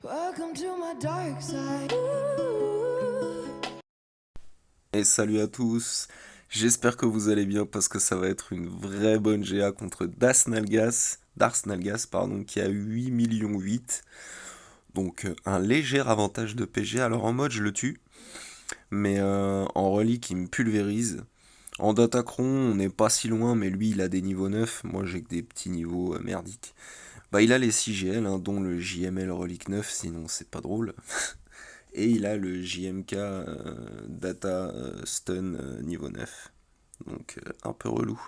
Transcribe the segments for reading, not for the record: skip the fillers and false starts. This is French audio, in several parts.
Welcome to my dark side. Et salut à tous, j'espère que vous allez bien parce que ça va être une vraie bonne GA contre Dars Nalgas, pardon, qui a 8 millions 8. Donc un léger avantage de PG. Alors en mode je le tue, mais en relique il me pulvérise. En Datacron on n'est pas si loin, mais lui il a des niveaux 9, moi j'ai que des petits niveaux merdiques. Bah il a les 6 GL, hein, dont le JML relique 9, sinon c'est pas drôle. Et il a le JMK Data Stun niveau 9. Donc un peu relou.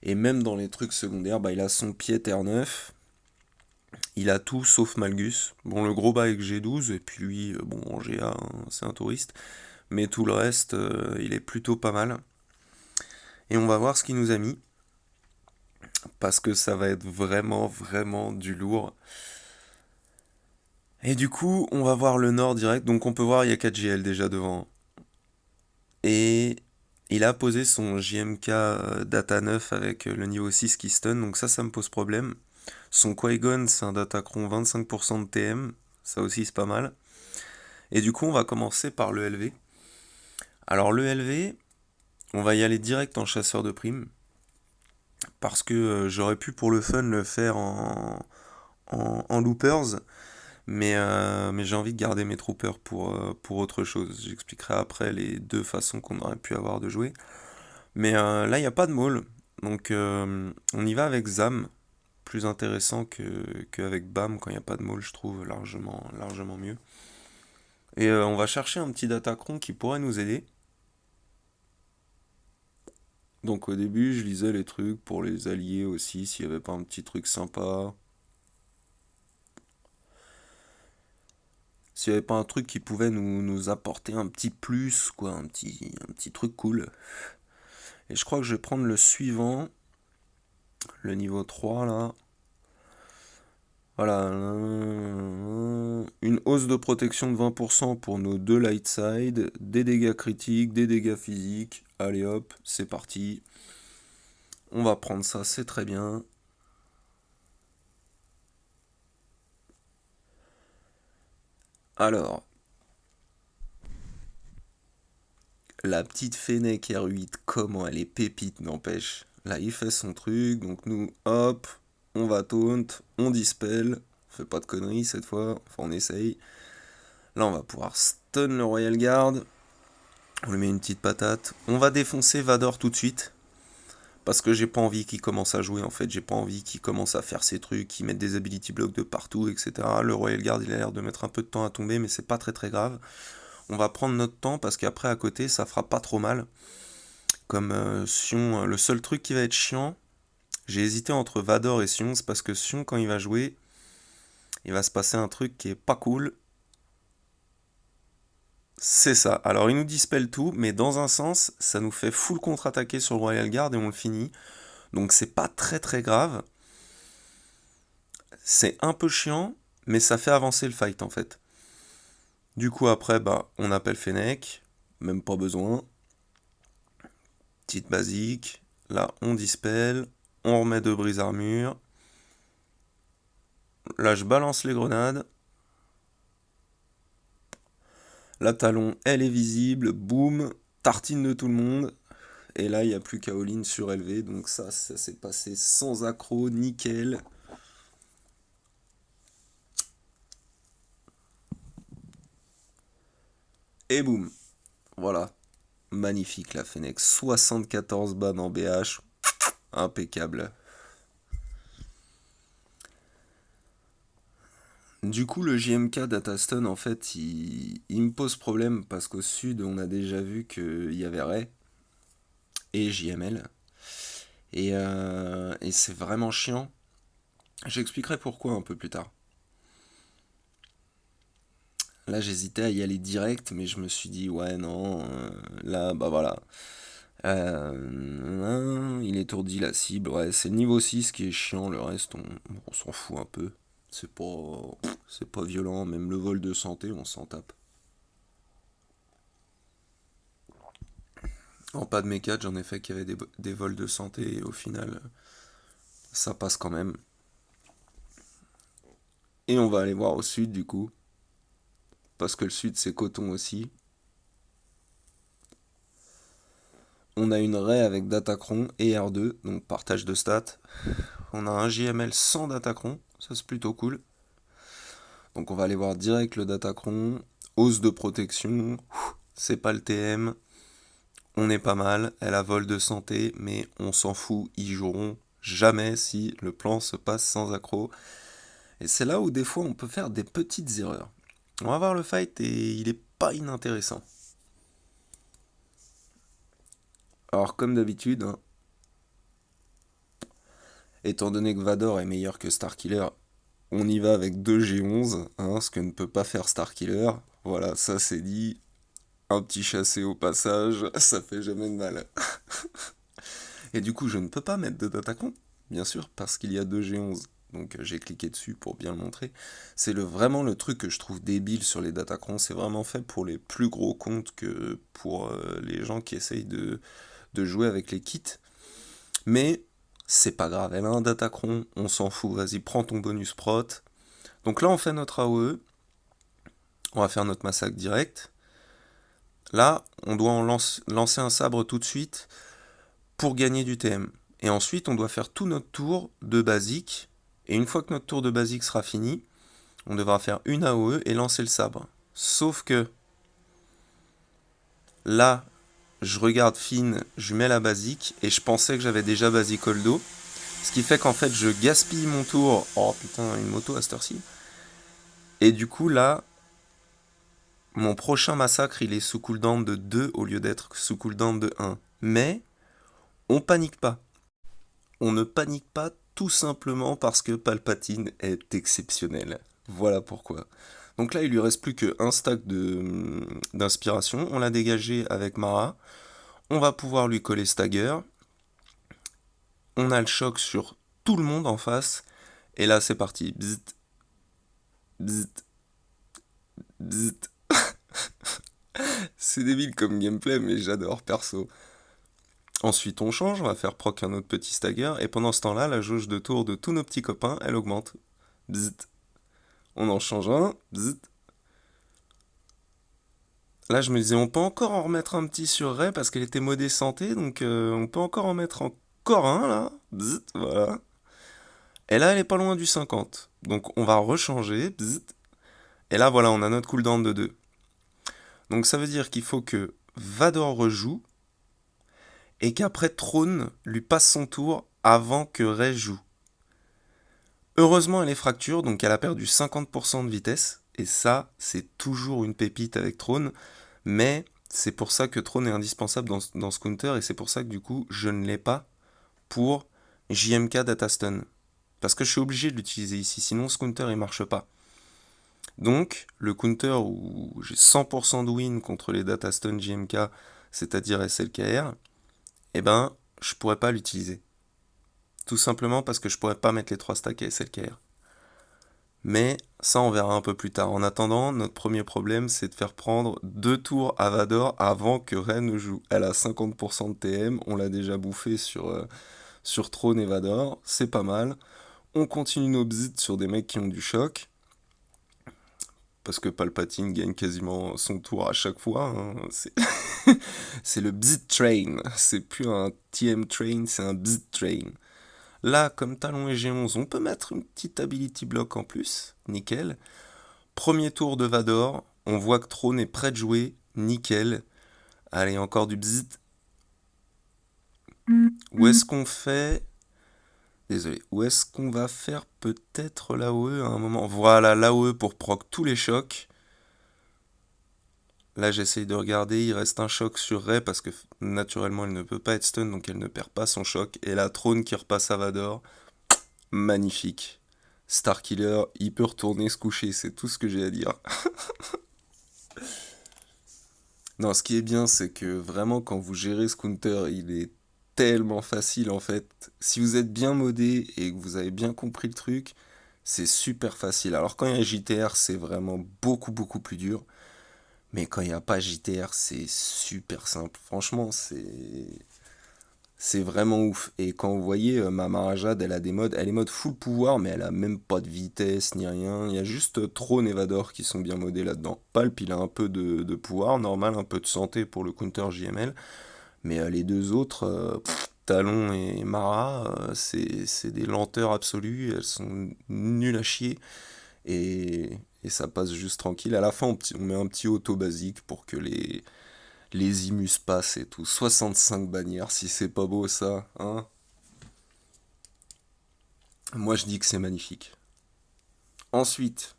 Et même dans les trucs secondaires, bah, il a son pied Terre 9. Il a tout sauf Malgus. Bon, le gros bas avec G12, et puis lui, bon, en GA, hein, c'est un touriste. Mais tout le reste, il est plutôt pas mal. Et on va voir ce qu'il nous a mis. Parce que ça va être vraiment, vraiment du lourd. Et du coup, on va voir le nord direct. Donc on peut voir, il y a 4 GL déjà devant. Et il a posé son JMK Data 9 avec le niveau 6 qui stun, donc ça me pose problème. Son Qui-Gon, c'est un Datacron 25% de TM, ça aussi c'est pas mal. Et du coup, on va commencer par le LV. Alors le LV, on va y aller direct en chasseur de primes, parce que j'aurais pu pour le fun le faire en loopers, mais j'ai envie de garder mes troopers pour autre chose. J'expliquerai après les deux façons qu'on aurait pu avoir de jouer. Mais là, il n'y a pas de maul. Donc on y va avec Zam. Plus intéressant qu'avec Bam quand il n'y a pas de maul, je trouve largement, largement mieux. Et on va chercher un petit Datacron qui pourrait nous aider. Donc au début, je lisais les trucs pour les alliés aussi, s'il n'y avait pas un petit truc sympa. S'il n'y avait pas un truc qui pouvait nous apporter un petit plus, quoi, un petit truc cool. Et je crois que je vais prendre le suivant, le niveau 3 là. Voilà, une hausse de protection de 20% pour nos deux light side, des dégâts critiques, des dégâts physiques. Allez hop, c'est parti. On va prendre ça, c'est très bien. Alors, la petite Fennec R8, comment elle est pépite, n'empêche. Là, il fait son truc, donc nous, hop, on va taunt, on dispel. On fait pas de conneries cette fois, enfin on essaye. Là, on va pouvoir stun le Royal Guard. On lui met une petite patate. On va défoncer Vador tout de suite. Parce que j'ai pas envie qu'il commence à jouer en fait. J'ai pas envie qu'il commence à faire ses trucs, qu'il mette des ability blocks de partout, etc. Le Royal Guard, il a l'air de mettre un peu de temps à tomber, mais c'est pas très très grave. On va prendre notre temps parce qu'après à côté, ça fera pas trop mal. Comme Sion, le seul truc qui va être chiant, j'ai hésité entre Vador et Sion, c'est parce que Sion, quand il va jouer, il va se passer un truc qui est pas cool. C'est ça. Alors il nous dispelle tout, mais dans un sens, ça nous fait full contre-attaquer sur le Royal Guard et on le finit. Donc c'est pas très très grave. C'est un peu chiant, mais ça fait avancer le fight en fait. Du coup après, bah, on appelle Fennec, même pas besoin. Petite basique. Là, on dispel, on remet deux brise armure. Là, je balance les grenades. La talon, elle est visible. Boum, tartine de tout le monde. Et là, il n'y a plus qu'à all-in surélevé. Donc ça s'est passé sans accroc, nickel. Et boum. Voilà. Magnifique la Fennec. 74 ban en BH. Impeccable. Du coup, le JMK Datastone, en fait, il me pose problème parce qu'au sud, on a déjà vu qu'il y avait Ray et JML. Et c'est vraiment chiant. J'expliquerai pourquoi un peu plus tard. Là, j'hésitais à y aller direct, mais je me suis dit, ouais, non, là, bah voilà. Il étourdit la cible. Ouais, c'est le niveau 6 qui est chiant, le reste, on s'en fout un peu. C'est pas, c'est pas violent, même le vol de santé, on s'en tape. En pas de mécade, j'en ai fait qu'il y avait des vols de santé et au final, ça passe quand même. Et on va aller voir au sud du coup, parce que le sud c'est coton aussi. On a une Ray avec Datacron et R2, donc partage de stats. On a un JML sans Datacron, ça c'est plutôt cool. Donc on va aller voir direct le Datacron, hausse de protection, c'est pas le TM, on est pas mal, elle a vol de santé, mais on s'en fout, ils joueront jamais si le plan se passe sans accro. Et c'est là où des fois on peut faire des petites erreurs. On va voir le fight et il est pas inintéressant. Alors comme d'habitude, hein, étant donné que Vador est meilleur que Starkiller, on y va avec 2 G11, hein, ce que ne peut pas faire Starkiller. Voilà, ça c'est dit. Un petit chassé au passage, ça fait jamais de mal. Et du coup, je ne peux pas mettre de Datacron, bien sûr, parce qu'il y a 2 G11. Donc j'ai cliqué dessus pour bien le montrer. C'est vraiment le truc que je trouve débile sur les Datacrons. C'est vraiment fait pour les plus gros comptes que pour les gens qui essayent de jouer avec les kits. Mais c'est pas grave, elle a un Datacron, on s'en fout, vas-y, prends ton bonus prot. Donc là, on fait notre AOE. On va faire notre massacre direct. Là, on doit lancer un sabre tout de suite pour gagner du TM. Et ensuite, on doit faire tout notre tour de basique. Et une fois que notre tour de basique sera fini, on devra faire une AOE et lancer le sabre. Sauf que là, je regarde Finn, je mets la basique et je pensais que j'avais déjà basique Holdo. Ce qui fait qu'en fait, je gaspille mon tour. Oh putain, une moto à cette heure-ci. Et du coup, là, mon prochain massacre, il est sous cooldown de 2 au lieu d'être sous cooldown de 1. Mais on panique pas. On ne panique pas tout simplement parce que Palpatine est exceptionnel. Voilà pourquoi. Donc là, il lui reste plus qu'un stack d'inspiration. On l'a dégagé avec Mara. On va pouvoir lui coller Stagger. On a le choc sur tout le monde en face. Et là, c'est parti. Bzzt, bzzt, bzzt. C'est débile comme gameplay, mais j'adore perso. Ensuite, on change, on va faire proc un autre petit stagger, et pendant ce temps-là, la jauge de tour de tous nos petits copains, elle augmente. Bzzt. On en change un. Bzzt. Là, je me disais, on peut encore en remettre un petit sur Ray parce qu'elle était modée santé, donc on peut encore en mettre encore un là. Bzzt, voilà. Et là, elle est pas loin du 50. Donc on va rechanger. Bzzt. Et là, voilà, on a notre cooldown de 2. Donc ça veut dire qu'il faut que Vador rejoue et qu'après Throne lui passe son tour avant que Rey joue. Heureusement, elle est fracture, donc elle a perdu 50% de vitesse. Et ça, c'est toujours une pépite avec Throne. Mais c'est pour ça que Throne est indispensable dans ce counter. Et c'est pour ça que du coup, je ne l'ai pas pour JMK Datastun. Parce que je suis obligé de l'utiliser ici. Sinon, ce counter, il marche pas. Donc, le counter où j'ai 100% de win contre les Datastun JMK, c'est-à-dire SLKR, eh ben, je pourrais pas l'utiliser. Tout simplement parce que je pourrais pas mettre les 3 stacks à SLKR. Mais ça, on verra un peu plus tard. En attendant, notre premier problème, c'est de faire prendre 2 tours à Vador avant que Rey ne joue. Elle a 50% de TM, on l'a déjà bouffé sur Throne et Vador, c'est pas mal. On continue nos bzits sur des mecs qui ont du choc. Parce que Palpatine gagne quasiment son tour à chaque fois. Hein. C'est le bzit train. C'est plus un TM train, c'est un bzit train. Là, comme talon et G11, on peut mettre une petite ability block en plus. Nickel. Premier tour de Vador. On voit que Throne est prêt de jouer. Nickel. Allez, encore du bzit. Où est-ce qu'on fait... Désolé. Où est-ce qu'on va faire peut-être l'AOE à un moment? Voilà, l'AOE pour proc tous les chocs. Là, j'essaye de regarder. Il reste un choc sur Rey parce que naturellement, elle ne peut pas être stun, donc elle ne perd pas son choc. Et la Throne qui repasse à Vador. Magnifique. Starkiller, il peut retourner se coucher, c'est tout ce que j'ai à dire. Non, ce qui est bien, c'est que vraiment, quand vous gérez ce counter, il est tellement facile en fait. Si vous êtes bien modé et que vous avez bien compris le truc, c'est super facile. Alors quand il y a JTR, c'est vraiment beaucoup beaucoup plus dur. Mais quand il n'y a pas JTR, c'est super simple. Franchement, C'est vraiment ouf. Et quand vous voyez, ma Marajade, elle a des modes, elle est mode full pouvoir, mais elle a même pas de vitesse ni rien. Il y a juste Throne et Vador qui sont bien modés là-dedans. Palp, il a un peu de pouvoir normal, un peu de santé pour le counter JML. Mais les deux autres, Talon et Mara, c'est des lenteurs absolues. Elles sont nulles à chier. Et, et ça passe juste tranquille. À la fin, on met un petit auto basique pour que les Imus passent et tout. 65 bannières, si c'est pas beau ça, hein. Moi je dis que c'est magnifique. Ensuite,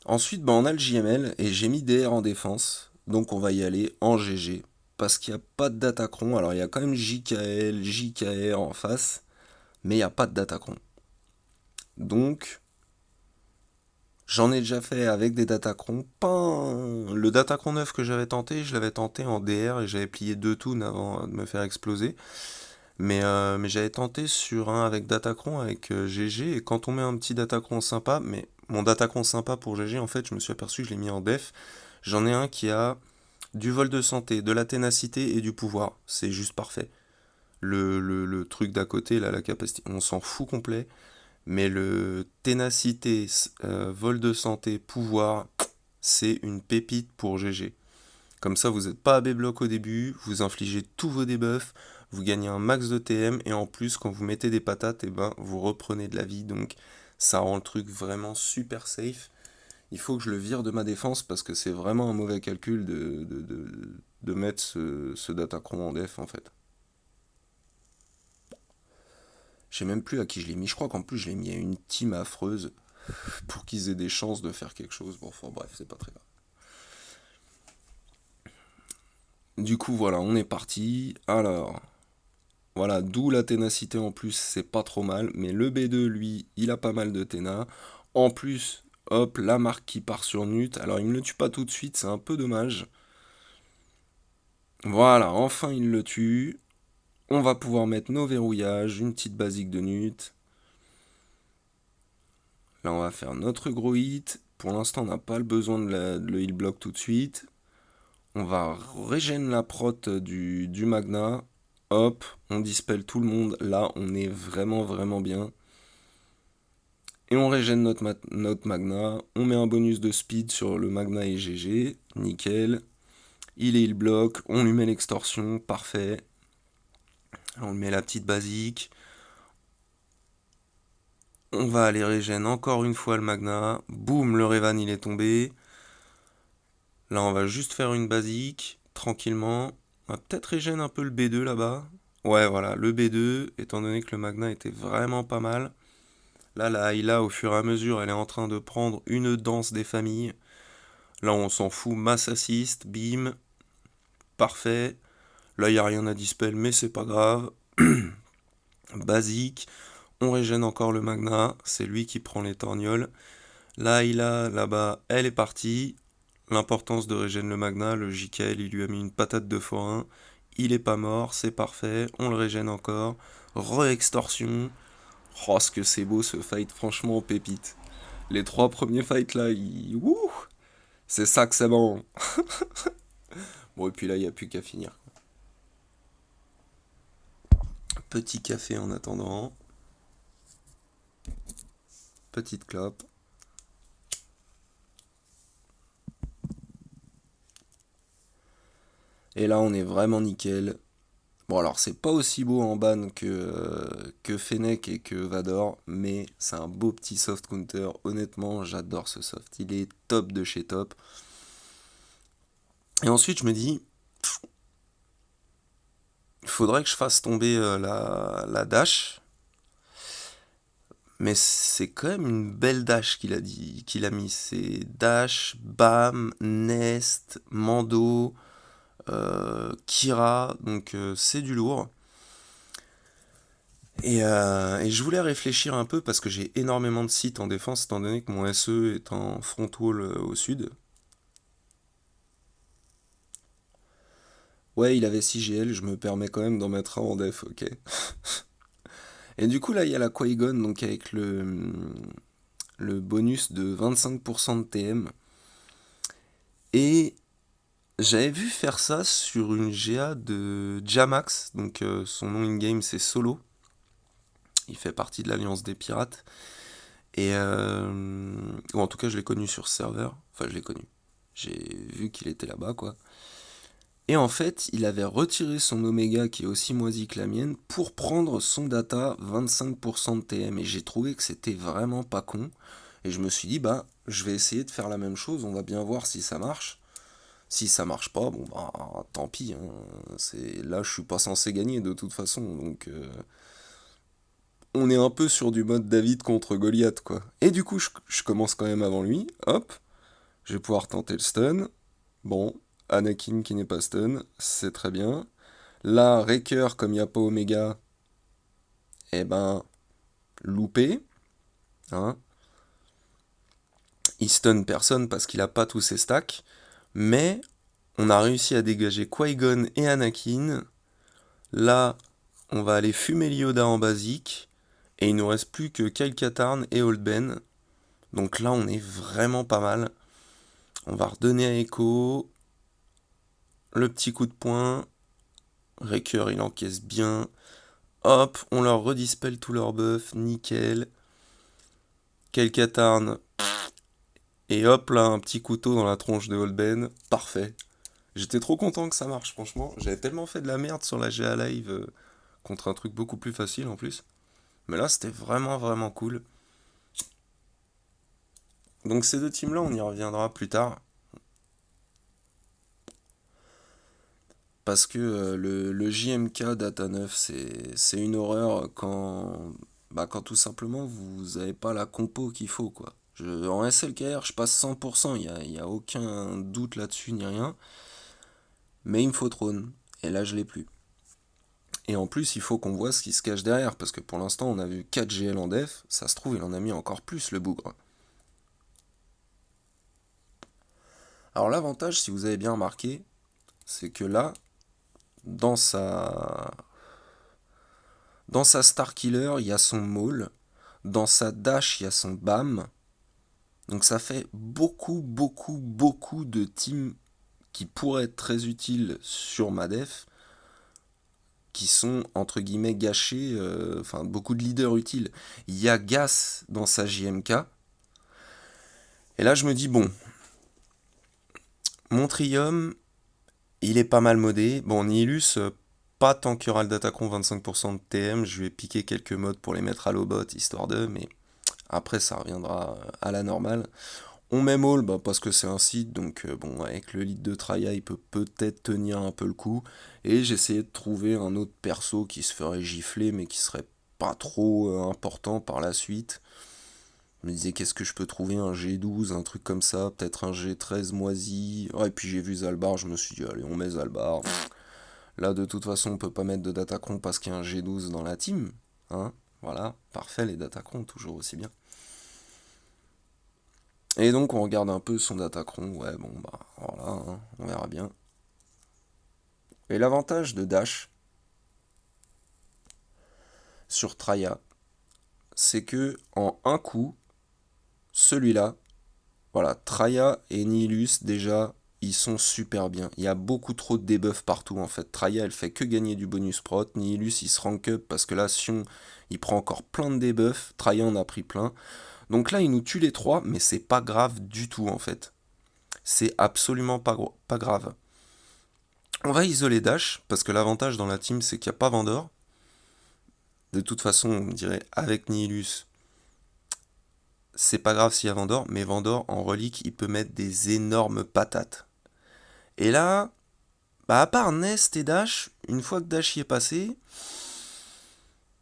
ensuite, on a le JML et j'ai mis DR en défense. Donc on va y aller en GG. Parce qu'il n'y a pas de Datacron. Alors il y a quand même JKL, JKR en face. Mais il n'y a pas de Datacron. Donc j'en ai déjà fait avec des Datacron. Le Datacron 9 que j'avais tenté, je l'avais tenté en DR et j'avais plié 2 toons avant de me faire exploser. Mais j'avais tenté sur un avec Datacron, avec GG, et quand on met un petit Datacron sympa, mais mon Datacron sympa pour GG, en fait, je me suis aperçu, je l'ai mis en def. J'en ai un qui a du vol de santé, de la ténacité et du pouvoir. C'est juste parfait. Le truc d'à côté, là, la capacité, on s'en fout complet. Mais le ténacité, vol de santé, pouvoir, c'est une pépite pour GG. Comme ça, vous n'êtes pas à B-block au début, vous infligez tous vos debuffs, vous gagnez un max de TM, et en plus, quand vous mettez des patates, et ben, vous reprenez de la vie, donc ça rend le truc vraiment super safe. Il faut que je le vire de ma défense, parce que c'est vraiment un mauvais calcul de mettre ce Datacron en def, en fait. Je sais même plus à qui je l'ai mis, je crois qu'en plus je l'ai mis à une team affreuse, pour qu'ils aient des chances de faire quelque chose. Bon, enfin bref, c'est pas très grave. Du coup, voilà, on est parti. Alors, voilà, d'où la ténacité en plus, c'est pas trop mal. Mais le B2, lui, il a pas mal de téna. En plus, hop, la marque qui part sur Nut. Alors, il me le tue pas tout de suite, c'est un peu dommage. Voilà, enfin, il le tue. On va pouvoir mettre nos verrouillages, une petite basique de Nut. Là, on va faire notre gros hit. Pour l'instant, on n'a pas le besoin de le heal block tout de suite. On va régénérer la prot du Magna. Hop, on dispelle tout le monde. Là, on est vraiment, vraiment bien. Et on régène notre Magna. On met un bonus de speed sur le Magna et GG. Nickel. Il bloque. On lui met l'extorsion. Parfait. On lui met la petite basique. On va aller régène encore une fois le Magna. Boum, le Revan il est tombé. Là, on va juste faire une basique. Tranquillement. On va peut-être régène un peu le B2 là-bas. Ouais, voilà, le B2, étant donné que le Magna était vraiment pas mal. Là, la Ayla, au fur et à mesure, elle est en train de prendre une danse des familles. Là, on s'en fout, mass assist, bim, parfait. Là, il n'y a rien à dispel, mais c'est pas grave. Basique, on régène encore le Magna, c'est lui qui prend les torgnoles. La Ayla, là-bas, elle est partie. L'importance de régène le Magna, le JKL, il lui a mis une patate de forain. Il est pas mort, c'est parfait, on le régène encore. Re-extorsion. Oh, ce que c'est beau ce fight, franchement, pépite. Les 3 premiers fights là, Ouh, c'est ça que c'est bon. Bon, et puis là, il n'y a plus qu'à finir. Petit café en attendant. Petite clope. Et là, on est vraiment nickel. Bon, alors, c'est pas aussi beau en ban que Fennec et que Vador, mais c'est un beau petit soft counter. Honnêtement, j'adore ce soft. Il est top de chez top. Et ensuite, je me dis, il faudrait que je fasse tomber la dash. Mais c'est quand même une belle dash qu'il a mis. C'est dash, bam, nest, mando, Kira. Donc c'est du lourd. Et je voulais réfléchir un peu parce que j'ai énormément de sites en défense étant donné que mon SE est en front wall au sud. Ouais, il avait 6 GL, je me permets quand même d'en mettre un en def, ok. Et du coup, là, il y a la Qui-Gon, donc avec le bonus de 25% de TM. Et j'avais vu faire ça sur une GA de Jamax, donc son nom in-game c'est Solo. Il fait partie de l'Alliance des Pirates. Et ou en tout cas, je l'ai connu sur ce serveur. Enfin, je l'ai connu. J'ai vu qu'il était là-bas, quoi. Et en fait, il avait retiré son Oméga, qui est aussi moisi que la mienne, pour prendre son data 25% de TM. Et j'ai trouvé que c'était vraiment pas con. Et je me suis dit, bah, je vais essayer de faire la même chose. On va bien voir si ça marche. Si ça marche pas, bon, bah, tant pis. Hein. Là, je suis pas censé gagner de toute façon. Donc, on est un peu sur du mode David contre Goliath, quoi. Et du coup, je commence quand même avant lui. Hop, je vais pouvoir tenter le stun. Bon, Anakin qui n'est pas stun, c'est très bien. Là, Wrecker, comme il n'y a pas Omega, eh ben, loupé. Hein. Il stun personne parce qu'il a pas tous ses stacks. Mais on a réussi à dégager Qui-Gon et Anakin. Là, on va aller fumer Yoda en basique. Et il nous reste plus que Kyle Katarn et Old Ben. Donc là, on est vraiment pas mal. On va redonner à Echo. Le petit coup de poing. Wrecker, il encaisse bien. Hop, on leur redispelle tous leurs buffs. Nickel. Quel Katarn. Et hop là, un petit couteau dans la tronche de Old Ben. Parfait. J'étais trop content que ça marche, franchement. J'avais tellement fait de la merde sur la GA Live contre un truc beaucoup plus facile en plus. Mais là, c'était vraiment, vraiment cool. Donc ces deux teams-là, on y reviendra plus tard. Parce que le JMK Data 9, c'est une horreur quand tout simplement vous n'avez pas la compo qu'il faut, quoi. En SLKR, je passe 100%, il y a aucun doute là-dessus ni rien. Mais il me faut Trône. Et là, je l'ai plus. Et en plus, il faut qu'on voit ce qui se cache derrière. Parce que pour l'instant, on a vu 4 GL en def. Ça se trouve, il en a mis encore plus, le bougre. Alors l'avantage, si vous avez bien remarqué, c'est que là, dans sa Dans sa Star Killer, il y a son Maul. Dans sa Dash, il y a son BAM. Donc ça fait beaucoup, beaucoup, beaucoup de teams qui pourraient être très utiles sur ma def, qui sont entre guillemets gâchés, enfin beaucoup de leaders utiles. Il y a Gas dans sa JMK. Et là je me dis, bon, mon Trium, il est pas mal modé. Bon, Nihilus, pas tant qu'il y aura le Datacron 25% de TM, je vais piquer quelques modes pour les mettre à l'obot, histoire de, mais après ça reviendra à la normale. On met Maul parce que c'est un site, donc bon, avec le lead de Traya, il peut peut-être tenir un peu le coup. Et j'essayais de trouver un autre perso qui se ferait gifler, mais qui serait pas trop important par la suite. Je me disais, qu'est-ce que je peux trouver? Un G12, un truc comme ça, peut-être un G13 moisi. Ouais, et puis j'ai vu Zalbar, je me suis dit, allez, on met Zalbar. Là, de toute façon, on peut pas mettre de Datacron parce qu'il y a un G12 dans la team. Hein, voilà, parfait, les Datacron, toujours aussi bien. Et donc on regarde un peu son Datacron, ouais bon bah voilà, hein, on verra bien. Et l'avantage de Dash sur Traya, c'est que en un coup, celui-là, voilà, Traya et Nihilus déjà, ils sont super bien. Il y a beaucoup trop de debuffs partout en fait. Traya elle fait que gagner du bonus prot, Nihilus il se rank up parce que là Sion il prend encore plein de debuffs, Traya en a pris plein. Donc là il nous tue les trois, mais c'est pas grave du tout en fait. C'est absolument pas grave. On va isoler Dash, parce que l'avantage dans la team, c'est qu'il n'y a pas Vendor. De toute façon, on dirait avec Nihilus, c'est pas grave s'il y a Vendor, mais Vendor en relique, il peut mettre des énormes patates. Et là, bah à part Nest et Dash, une fois que Dash y est passé,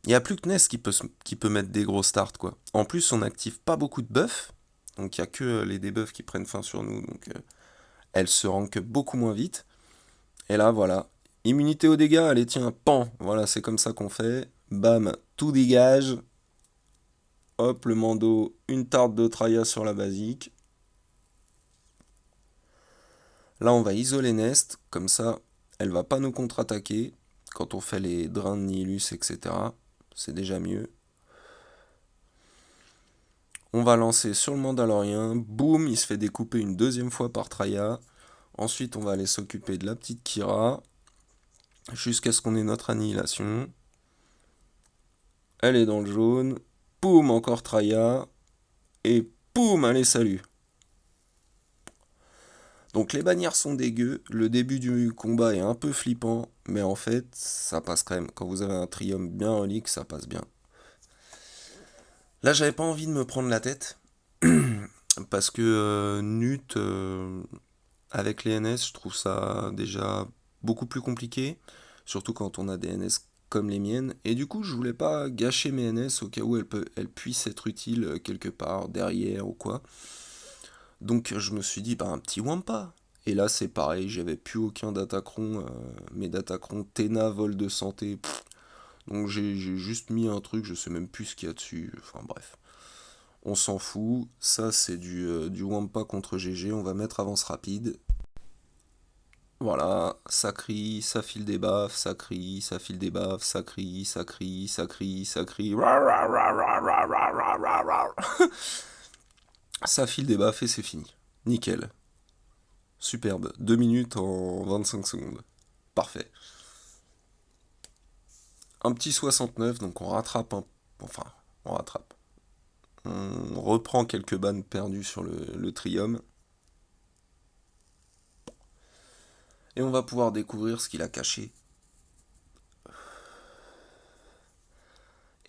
il n'y a plus que Nest qui peut mettre des gros starts, quoi. En plus, on n'active pas beaucoup de buffs, donc il n'y a que les debuffs qui prennent fin sur nous, donc elle se rank beaucoup moins vite. Et là, voilà. Immunité aux dégâts, allez, tiens, pan. Voilà, c'est comme ça qu'on fait. Bam, tout dégage. Hop, le Mando, une tarte de Traya sur la basique. Là, on va isoler Nest. Comme ça, elle va pas nous contre-attaquer. Quand on fait les drains de Nihilus, etc. C'est déjà mieux. On va lancer sur le Mandalorien. Boum, il se fait découper une deuxième fois par Traya. Ensuite, on va aller s'occuper de la petite Kira, jusqu'à ce qu'on ait notre annihilation. Elle est dans le jaune. Poum, encore Traya. Et poum, allez, salut. Donc les bannières sont dégueu, le début du combat est un peu flippant, mais en fait, ça passe quand même. Quand vous avez un trium bien relique, ça passe bien. Là, j'avais pas envie de me prendre la tête, parce que Nut, avec les NS, je trouve ça déjà beaucoup plus compliqué, surtout quand on a des NS comme les miennes, et du coup, je voulais pas gâcher mes NS au cas où elles puissent être utiles quelque part, derrière ou quoi. Donc je me suis dit, bah un petit Wampa. Et là c'est pareil, j'avais plus aucun Datacron, mes Datacron Tena vol de santé. Donc j'ai juste mis un truc, je sais même plus ce qu'il y a dessus. Enfin bref, on s'en fout. Ça c'est du Wampa contre GG, on va mettre avance rapide. Voilà, ça crie, ça file des baffes, ça crie, ça file des baffes, ça crie, ça crie, ça crie, ça crie. Ça file des baffes et c'est fini. Nickel. Superbe. 2 minutes en 25 secondes. Parfait. Un petit 69, donc on rattrape un... Enfin, on rattrape. On reprend quelques bannes perdues sur le Trium. Et on va pouvoir découvrir ce qu'il a caché.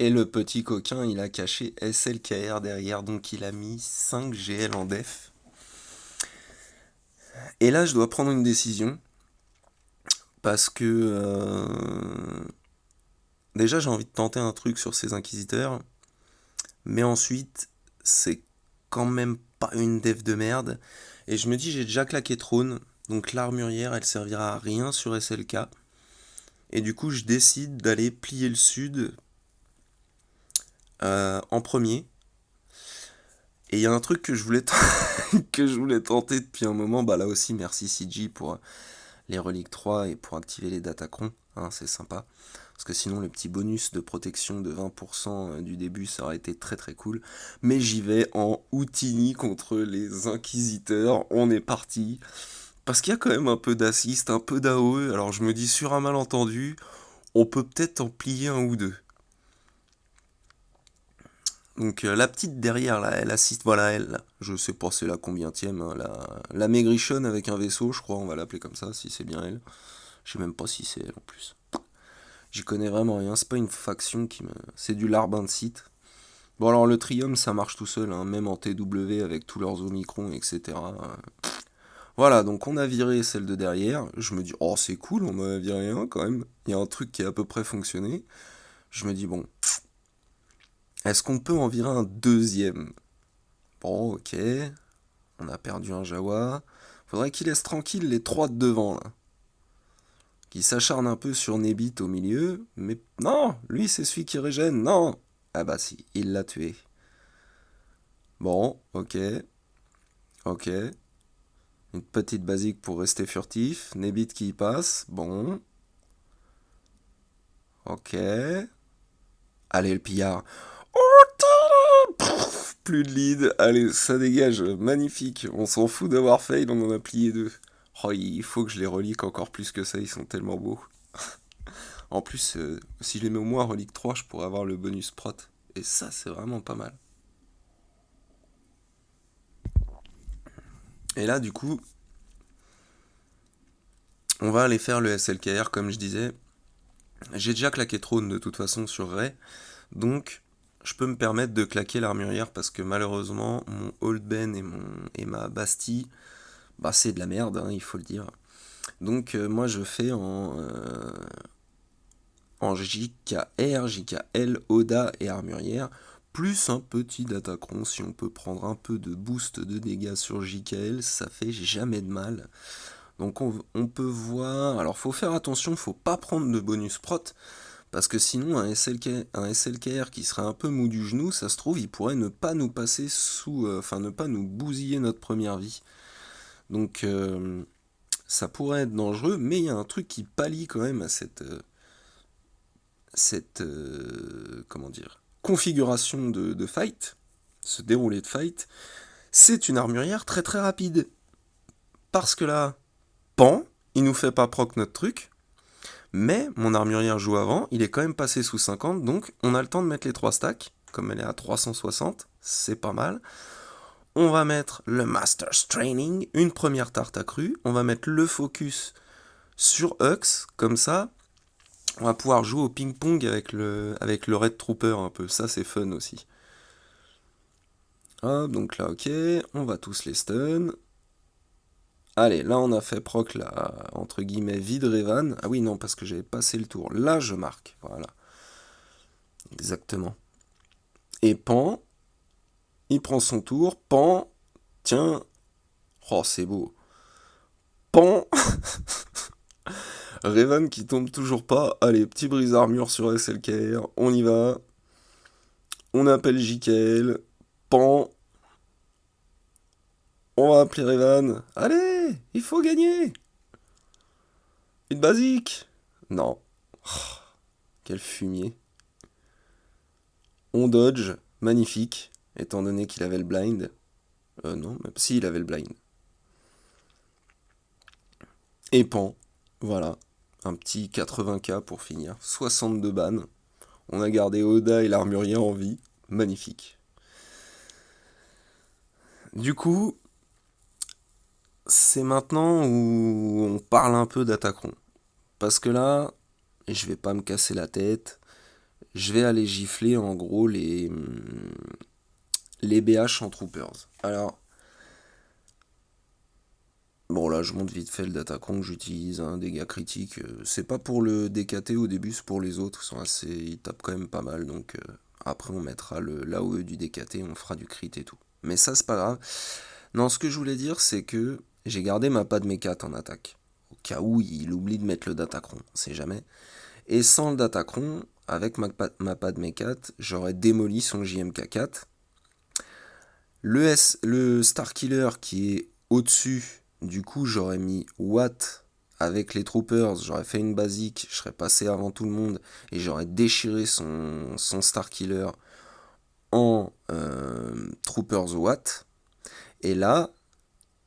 Et le petit coquin, il a caché SLKR derrière, donc il a mis 5 GL en def. Et là, je dois prendre une décision. Parce que... déjà, j'ai envie de tenter un truc sur ces inquisiteurs. Mais ensuite, c'est quand même pas une def de merde. Et je me dis, j'ai déjà claqué trône, donc l'armurière, elle servira à rien sur SLK. Et du coup, je décide d'aller plier le sud en premier. Et il y a un truc que je voulais que je voulais tenter depuis un moment. Bah là aussi, merci CG pour les reliques 3 et pour activer les datacrons. Hein, c'est sympa. Parce que sinon, le petit bonus de protection de 20% du début, ça aurait été très très cool. Mais j'y vais en Houtini contre les Inquisiteurs. On est parti. Parce qu'il y a quand même un peu d'assist, un peu d'AOE. Alors je me dis, sur un malentendu, on peut peut-être en plier un ou deux. Donc la petite derrière, là, elle assiste, voilà elle. Là. Je sais pas c'est la combientième. Hein, la maigrichonne avec un vaisseau, je crois, on va l'appeler comme ça, si c'est bien elle. Je sais même pas si c'est elle en plus. J'y connais vraiment rien, c'est pas une faction qui me... C'est du larbin de site. Bon alors le Trium ça marche tout seul, hein, même en TW avec tous leurs Omicron, etc. Voilà, donc on a viré celle de derrière. Je me dis, oh c'est cool, on en a viré un quand même. Il y a un truc qui a à peu près fonctionné. Je me dis, bon, est-ce qu'on peut en virer un deuxième? Bon, ok, on a perdu un Jawa. Faudrait qu'il laisse tranquille les trois de devant là. Qui s'acharne un peu sur Nebit au milieu, mais non, lui c'est celui qui régène, non. Ah bah si, il l'a tué. Bon, ok, ok. Une petite basique pour rester furtif. Nebit qui y passe, bon. Ok. Allez le pillard. Oh, pff, plus de lead, allez, ça dégage, magnifique. On s'en fout d'avoir fail, on en a plié deux. Oh, il faut que je les relique encore plus que ça, ils sont tellement beaux. En plus, si je les mets au moins à relique 3, je pourrais avoir le bonus prot. Et ça, c'est vraiment pas mal. Et là, du coup, on va aller faire le SLKR, comme je disais. J'ai déjà claqué trône de toute façon sur Ray. Donc, je peux me permettre de claquer l'armurière parce que malheureusement, mon Old Ben et ma Bastille, bah c'est de la merde, hein, il faut le dire. Donc, moi, je fais en JKR, JKL, Oda et armurière, plus un petit datacron. Si on peut prendre un peu de boost de dégâts sur JKL, ça fait jamais de mal. Donc on peut voir... Alors faut faire attention, faut pas prendre de bonus prot, parce que sinon un SLKR qui serait un peu mou du genou, ça se trouve, il pourrait ne pas nous passer sous... Enfin ne pas nous bousiller notre première vie. Donc ça pourrait être dangereux, mais il y a un truc qui pallie quand même à cette comment dire, configuration de fight, ce déroulé de fight, c'est une armurière très très rapide. Parce que là, Pan, il nous fait pas proc notre truc, mais mon armurière joue avant, il est quand même passé sous 50, donc on a le temps de mettre les 3 stacks, comme elle est à 360, c'est pas mal. On va mettre le Master's Training, une première tarte accrue, on va mettre le focus sur Hux, comme ça, on va pouvoir jouer au ping-pong avec le Red Trooper un peu, ça c'est fun aussi. Hop, donc là ok, on va tous les stun. Allez, là on a fait proc la, entre guillemets, vide Revan. Ah oui non, parce que j'avais passé le tour. Là je marque, voilà. Exactement. Et Pan, il prend son tour. Pan, tiens. Oh c'est beau. Pan, Revan qui tombe toujours pas. Allez, petit brise armure sur SLKR, on y va. On appelle JKL. Pan, on va appeler Revan. Allez, il faut gagner. Une basique. Non. Oh, quel fumier. On dodge, magnifique, étant donné qu'il avait le blind. Non, même si il avait le blind. Et Pan, voilà, un petit 80k pour finir. 62 ban. On a gardé Oda et l'armurier en vie. Magnifique. Du coup, c'est maintenant où on parle un peu d'attaquant. Parce que là, et je vais pas me casser la tête, je vais aller gifler en gros les BH en troopers. Alors, bon là je monte vite fait le datacron que j'utilise, un dégât critique. C'est pas pour le DKT au début, c'est pour les autres, ils tapent quand même pas mal, donc après on mettra le l'AOE du DKT, on fera du crit et tout. Mais ça c'est pas grave. Non, ce que je voulais dire c'est que j'ai gardé ma Padmé 4 en attaque. Au cas où il oublie de mettre le datacron, on sait jamais. Et sans le datacron, avec ma Padmé 4, j'aurais démoli son JMK 4. Le Starkiller qui est au-dessus, du coup j'aurais mis Watt avec les Troopers, j'aurais fait une basique, je serais passé avant tout le monde et j'aurais déchiré son Starkiller en Troopers Watt. Et là,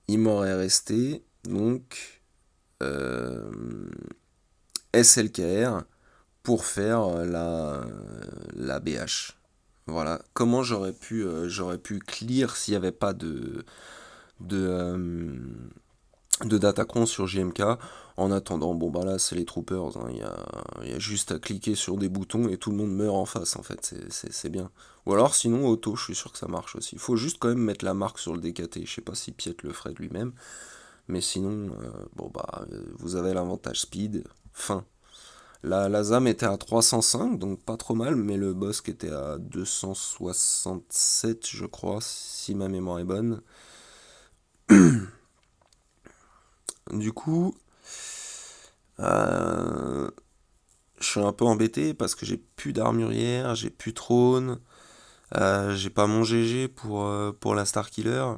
il m'aurait resté donc SLKR pour faire la BH. Voilà. Comment j'aurais pu clear s'il n'y avait pas de, euh, de Datacron sur JMK. En attendant, bon bah là c'est les troopers, hein. Il y a juste à cliquer sur des boutons et tout le monde meurt en face en fait, c'est bien. Ou alors sinon auto, je suis sûr que ça marche aussi. Il faut juste quand même mettre la marque sur le DKT, je sais pas si Piet le ferait de lui-même, mais sinon, bon bah vous avez l'avantage speed, fin. La ZAM était à 305, donc pas trop mal, mais le boss qui était à 267, je crois, si ma mémoire est bonne. Du coup, euh, je suis un peu embêté parce que j'ai plus d'armurière, j'ai plus de trône, j'ai pas mon GG pour la Starkiller.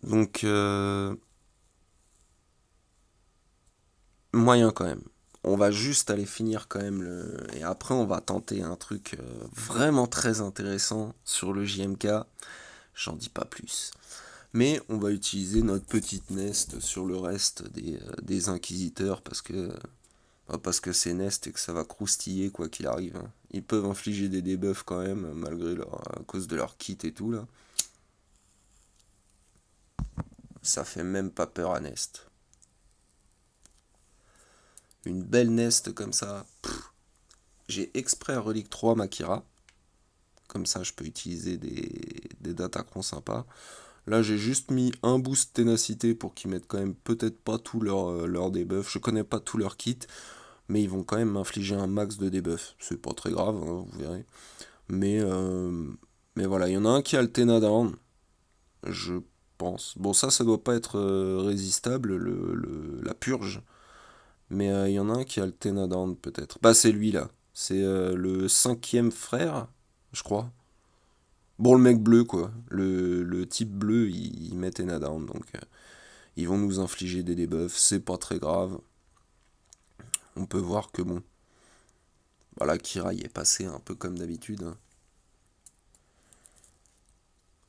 Donc, moyen quand même. On va juste aller finir quand même le. Et après, on va tenter un truc vraiment très intéressant sur le JMK. J'en dis pas plus. Mais on va utiliser notre petite nest sur le reste des inquisiteurs parce que c'est nest et que ça va croustiller quoi qu'il arrive, hein. Ils peuvent infliger des debuffs quand même malgré à cause de leur kit et tout là. Ça fait même pas peur à nest. Une belle nest comme ça. J'ai exprès relique 3 Makira. Comme ça je peux utiliser des datacrons sympas. Là, j'ai juste mis un boost ténacité pour qu'ils mettent quand même peut-être pas tout leur debuff. Je connais pas tout leur kit, mais ils vont quand même m'infliger un max de debuff. C'est pas très grave, hein, vous verrez. Mais, euh, mais voilà, il y en a un qui a le Tenadown, je pense. Bon, ça doit pas être résistable, la purge. Mais il y en a un qui a le Tenadown, peut-être. Bah, c'est lui là. C'est le cinquième frère, je crois. Bon, le mec bleu, quoi. Le type bleu, il met Tenadown, donc ils vont nous infliger des debuffs, c'est pas très grave. On peut voir que bon, voilà, Kira y est passé un peu comme d'habitude, hein.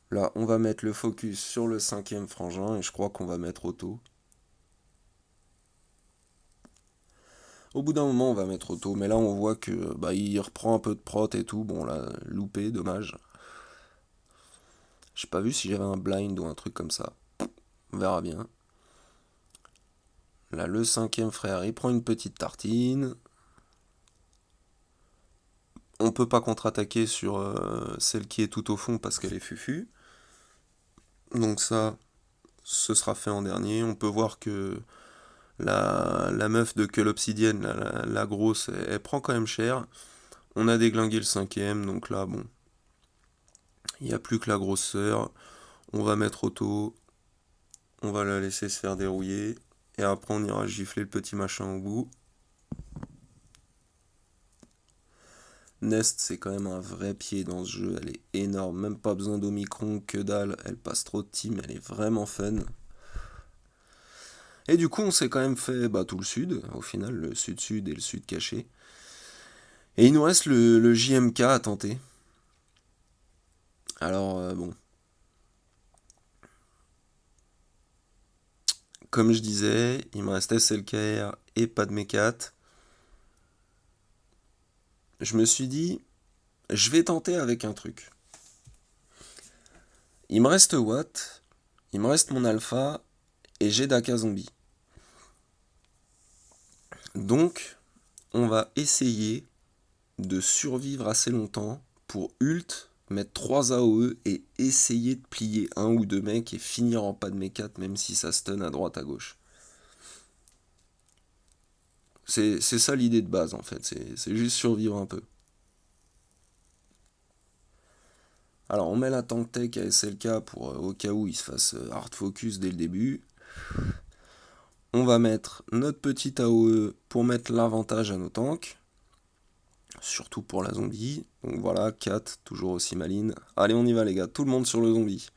Là, on va mettre le focus sur le cinquième frangin et je crois qu'on va mettre auto. Au bout d'un moment, on va mettre auto, mais là, on voit que bah, il reprend un peu de prot et tout. Bon, là, loupé, dommage. J'ai pas vu si j'avais un blind ou un truc comme ça. On verra bien. Là, le cinquième frère, il prend une petite tartine. On peut pas contre-attaquer sur celle qui est tout au fond parce qu'elle est fufu. Donc ça, ce sera fait en dernier. On peut voir que la meuf de Cull Obsidienne, la grosse, elle prend quand même cher. On a déglingué le cinquième, donc là, bon, il n'y a plus que la grosse sœur. On va mettre auto, on va la laisser se faire dérouiller. Et après, on ira gifler le petit machin au bout. Nest, c'est quand même un vrai pied dans ce jeu. Elle est énorme. Même pas besoin d'Omicron, que dalle. Elle passe trop de team. Elle est vraiment fun. Et du coup, on s'est quand même fait bah, tout le sud. Au final, le sud-sud et le sud caché. Et il nous reste le JMK à tenter. Alors, bon. Comme je disais, il me reste SLKR et pas de mécat. Je me suis dit, je vais tenter avec un truc. Il me reste Watt, il me reste mon alpha et j'ai Daka Zombie. Donc, on va essayer de survivre assez longtemps pour ult, mettre 3 AOE et essayer de plier un ou deux mecs et finir en pas de mécat même si ça stun à droite à gauche. C'est ça l'idée de base en fait, c'est juste survivre un peu. Alors on met la tank tech à SLK pour au cas où il se fasse hard focus dès le début. On va mettre notre petite AOE pour mettre l'avantage à nos tanks. Surtout pour la zombie. Donc voilà, 4, toujours aussi maline. Allez on y va les gars, tout le monde sur le zombie.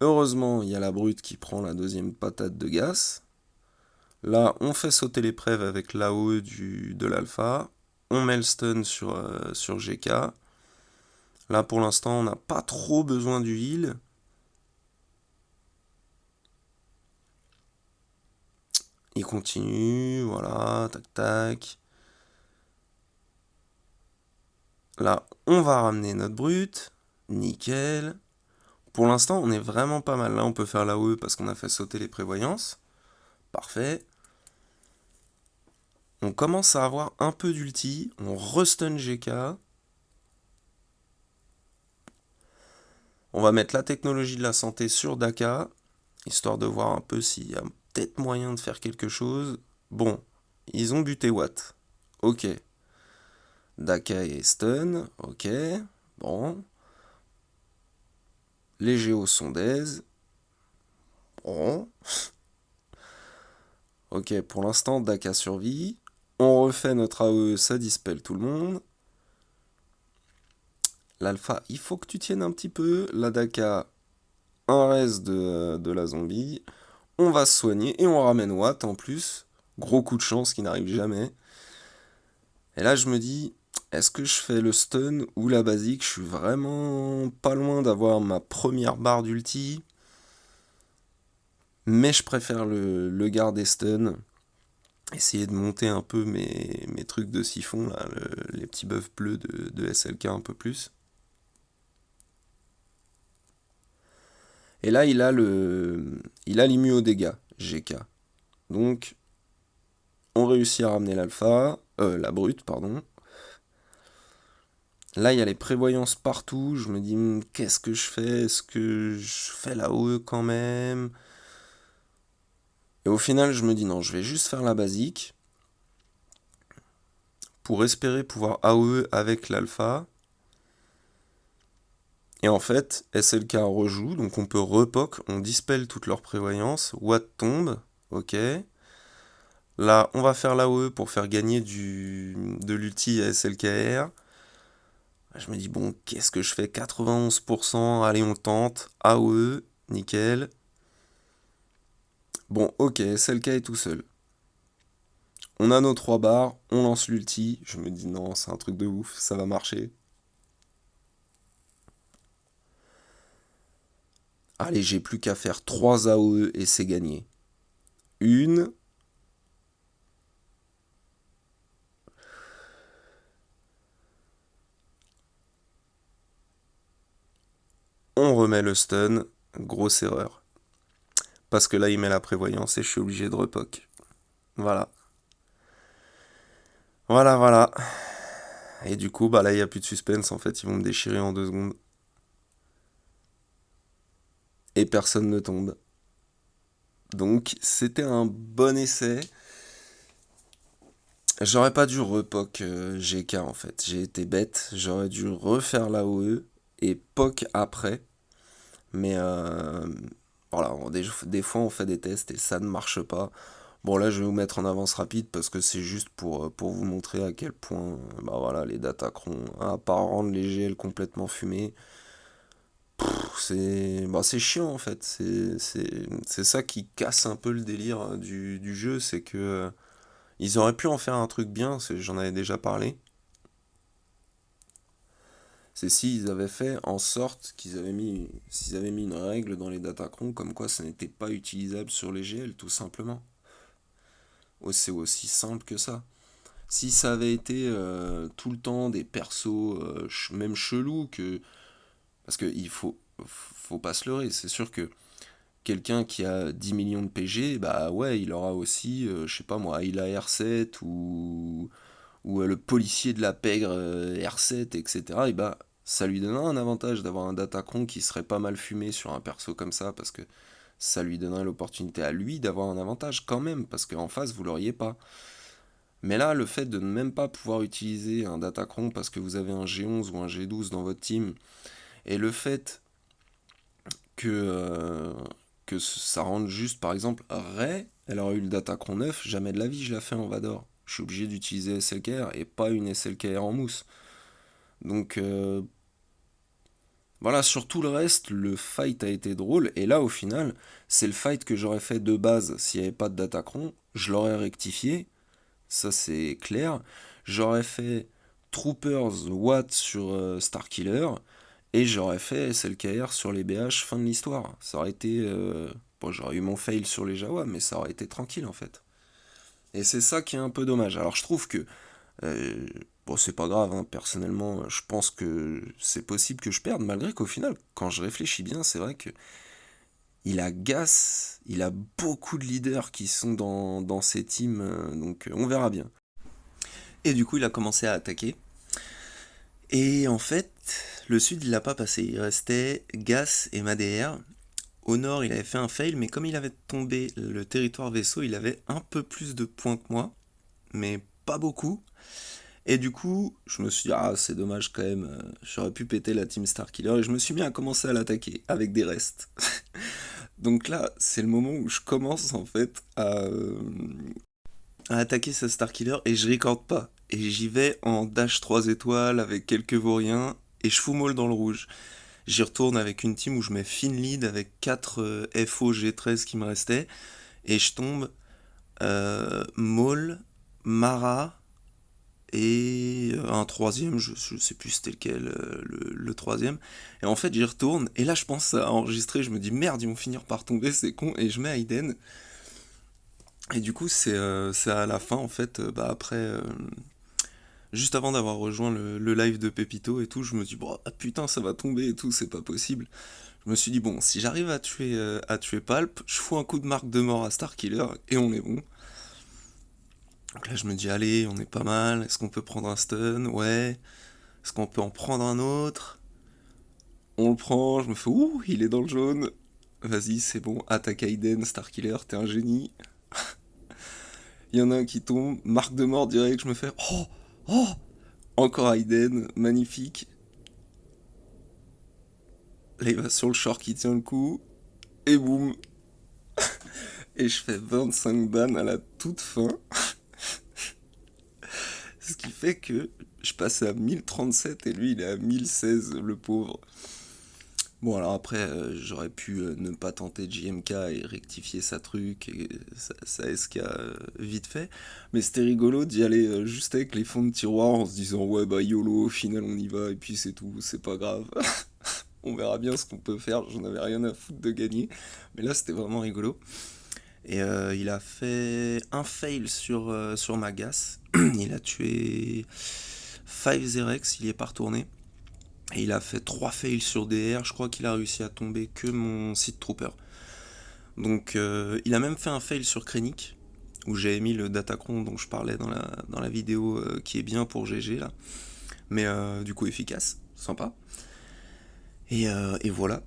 Heureusement il y a la brute qui prend la deuxième patate de gaz. Là on fait sauter les prêves avec l'AOE de l'alpha. On met le stun sur GK. Là pour l'instant on n'a pas trop besoin du heal. Il continue, voilà, tac tac. Là on va ramener notre brute. Nickel. Pour l'instant on est vraiment pas mal. Là on peut faire l'AOE parce qu'on a fait sauter les prévoyances. Parfait. On commence à avoir un peu d'ulti. On restun GK. On va mettre la technologie de la santé sur Daka, histoire de voir un peu s'il y a peut-être moyen de faire quelque chose. Bon, ils ont buté Watt. Ok. Daka est stun. Ok. Bon. Les géos sont dead. Bon. Ok, pour l'instant, Daka survit. On refait notre AOE, ça dispelle tout le monde. L'alpha, il faut que tu tiennes un petit peu. La Daka, un reste de la zombie. On va se soigner et on ramène Watt en plus. Gros coup de chance qui n'arrive jamais. Et là, je me dis, est-ce que je fais le stun ou la basique? Je suis vraiment pas loin d'avoir ma première barre d'ulti. Mais je préfère le garder stun. Essayer de monter un peu mes trucs de siphon, là, les petits buffs bleus de SLK un peu plus. Et là, il a l'immu aux dégâts, GK. Donc, on réussit à ramener l'alpha, la brute, pardon. Là, il y a les prévoyances partout. Je me dis, qu'est-ce que je fais? Est-ce que je fais la OE quand même? Et au final, je me dis, non, je vais juste faire la basique pour espérer pouvoir AOE avec l'alpha. Et en fait, SLK rejoue, donc on peut repoc, on dispelle toutes leurs prévoyances. Watt tombe, ok. Là, on va faire l'AOE pour faire gagner de l'ulti à SLKR. Je me dis, bon, qu'est-ce que je fais? 91%, allez, on tente. AOE, nickel. Bon, ok, SLK est tout seul. On a nos 3 barres, on lance l'ulti. Je me dis, non, c'est un truc de ouf, ça va marcher. Allez, j'ai plus qu'à faire 3 AOE et c'est gagné. Une, On remet le stun, grosse erreur. Parce que là, il met la prévoyance et je suis obligé de repoc. Voilà. Voilà, voilà. Et du coup, bah là, il n'y a plus de suspense. En fait, ils vont me déchirer en 2 secondes. Et personne ne tombe. Donc, c'était un bon essai. J'aurais pas dû repoc GK en fait. J'ai été bête. J'aurais dû refaire la OE et poc après. Mais voilà, des fois on fait des tests et ça ne marche pas. Bon là je vais vous mettre en avance rapide parce que c'est juste pour vous montrer à quel point bah voilà, les Datacrons, à part rendre les GL complètement fumés, c'est chiant en fait. C'est ça qui casse un peu le délire du jeu, c'est que ils auraient pu en faire un truc bien, j'en avais déjà parlé. C'est s'ils avaient fait en sorte s'ils avaient mis une règle dans les datacrons comme quoi ça n'était pas utilisable sur les GL, tout simplement. C'est aussi simple que ça. Si ça avait été tout le temps des persos, même chelous, parce qu'il faut pas se leurrer, c'est sûr que quelqu'un qui a 10 millions de PG, bah ouais, il aura aussi, je sais pas moi, il a R7 ou le policier de la pègre R7, etc. Et bah ça lui donnera un avantage d'avoir un Datacron qui serait pas mal fumé sur un perso comme ça, parce que ça lui donnerait l'opportunité à lui d'avoir un avantage quand même, parce qu'en face vous l'auriez pas. Mais là, le fait de ne même pas pouvoir utiliser un Datacron parce que vous avez un G11 ou un G12 dans votre team, et le fait que, que ça rende juste, par exemple, Ray, elle aurait eu le Datacron 9, jamais de la vie je la fais en Vador. Je suis obligé d'utiliser SLKR et pas une SLKR en mousse. Donc voilà, sur tout le reste, le fight a été drôle. Et là, au final, c'est le fight que j'aurais fait de base s'il n'y avait pas de Datacron. Je l'aurais rectifié, ça c'est clair. J'aurais fait Troopers Watt sur Starkiller. Et j'aurais fait SLKR sur les BH, fin de l'histoire. Ça aurait été. Bon, j'aurais eu mon fail sur les Jawa, mais ça aurait été tranquille en fait. Et c'est ça qui est un peu dommage. Alors je trouve que euh, bon, c'est pas grave, hein. Personnellement, je pense que c'est possible que je perde, malgré qu'au final, quand je réfléchis bien, c'est vrai que il a Gas, il a beaucoup de leaders qui sont dans ses teams, donc on verra bien. Et du coup, il a commencé à attaquer. Et en fait, le sud, il l'a pas passé. Il restait Gas et Madr. Au nord, il avait fait un fail, mais comme il avait tombé le territoire vaisseau, il avait un peu plus de points que moi, mais pas beaucoup. Et du coup, je me suis dit, ah, c'est dommage quand même, j'aurais pu péter la Team Starkiller, et je me suis mis à commencer à l'attaquer avec des restes. Donc là, c'est le moment où je commence en fait à attaquer ce Starkiller et je recorde pas. Et j'y vais en dash 3 étoiles avec quelques vauriens et je fous Maul dans le rouge. J'y retourne avec une team où je mets Finlead avec 4 FO G13 qui me restaient et je tombe Maul, Mara, et un troisième, je sais plus c'était lequel, le troisième. Et en fait, j'y retourne, et là, je pense à enregistrer, je me dis merde, ils vont finir par tomber, c'est con, et je mets Aiden. Et du coup, c'est à la fin, en fait, bah après, juste avant d'avoir rejoint le live de Pépito et tout, je me dis, bon, ah, putain, ça va tomber et tout, c'est pas possible. Je me suis dit, bon, si j'arrive à tuer Palp, je fous un coup de marque de mort à Starkiller, et on est bon. Donc là, je me dis, allez, on est pas mal. Est-ce qu'on peut prendre un stun? Ouais. Est-ce qu'on peut en prendre un autre? On le prend, je me fais, ouh, il est dans le jaune. Vas-y, c'est bon, attaque Aiden, Starkiller, t'es un génie. Il y en a un qui tombe, marque de mort direct, je me fais, oh, oh, encore Aiden, magnifique. Là, il va sur le short qui tient le coup, et boum. Et je fais 25 bans à la toute fin. Ce qui fait que je passe à 1037 et lui il est à 1016, le pauvre. Bon, alors après, j'aurais pu ne pas tenter de JMK et rectifier sa truc, et ça SK vite fait. Mais c'était rigolo d'y aller juste avec les fonds de tiroir en se disant, ouais, bah YOLO, au final on y va, et puis c'est tout, c'est pas grave. On verra bien ce qu'on peut faire, j'en avais rien à foutre de gagner. Mais là, c'était vraiment rigolo. Et il a fait un fail sur Magas. Il a tué 5 Zerex, il y est pas retourné. Et il a fait 3 fails sur DR, je crois qu'il a réussi à tomber que mon Seed Trooper. Donc il a même fait un fail sur Krennic, où j'avais mis le Datacron dont je parlais dans la vidéo qui est bien pour GG là. Mais du coup efficace, sympa. Et voilà.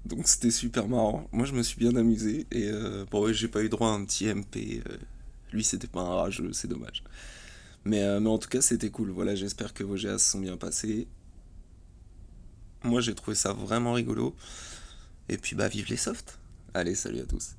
Donc c'était super marrant. Moi je me suis bien amusé. Et bon ouais, j'ai pas eu droit à un petit MP. Lui c'était pas un rageux, c'est dommage. Mais en tout cas c'était cool. Voilà, j'espère que vos GA se sont bien passés. Moi j'ai trouvé ça vraiment rigolo. Et puis bah vive les softs. Allez, salut à tous.